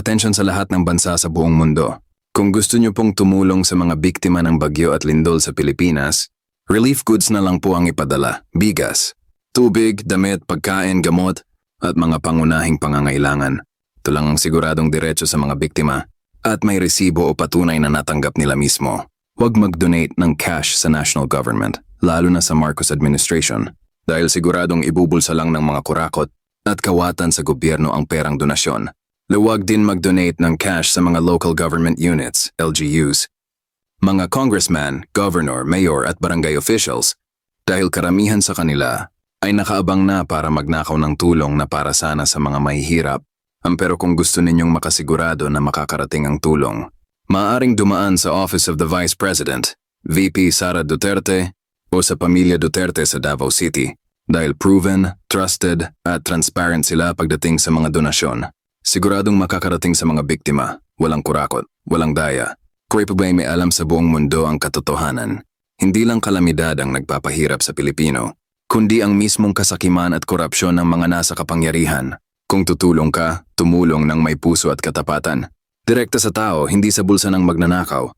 Atensyon sa lahat ng bansa sa buong mundo. Kung gusto niyo pong tumulong sa mga biktima ng bagyo at lindol sa Pilipinas, relief goods na lang po ang ipadala, bigas, tubig, damit, pagkain, gamot, at mga pangunahing pangangailangan. Ito lang ang siguradong diretso sa mga biktima at may resibo o patunay na natanggap nila mismo. Huwag mag-donate ng cash sa national government, lalo na sa Marcos administration, dahil siguradong ibubulsa lang ng mga kurakot at kawatan sa gobyerno ang perang donasyon. Luwag din mag-donate ng cash sa mga local government units, LGUs, mga congressman, governor, mayor at barangay officials, dahil karamihan sa kanila ay nakaabang na para magnakaw ng tulong na para sana sa mga mahihirap. Pero kung gusto ninyong makasigurado na makakarating ang tulong, maaaring dumaan sa Office of the Vice President, VP Sara Duterte, o sa Pamilya Duterte sa Davao City, dahil proven, trusted at transparent sila pagdating sa mga donasyon. Siguradong makakarating sa mga biktima, walang kurakot, walang daya. Kung pa ba may alam sa buong mundo ang katotohanan, hindi lang kalamidad ang nagpapahirap sa Pilipino, kundi ang mismong kasakiman at korupsyon ng mga nasa kapangyarihan. Kung tutulong ka, tumulong ng may puso at katapatan. Direkta sa tao, hindi sa bulsa ng magnanakaw.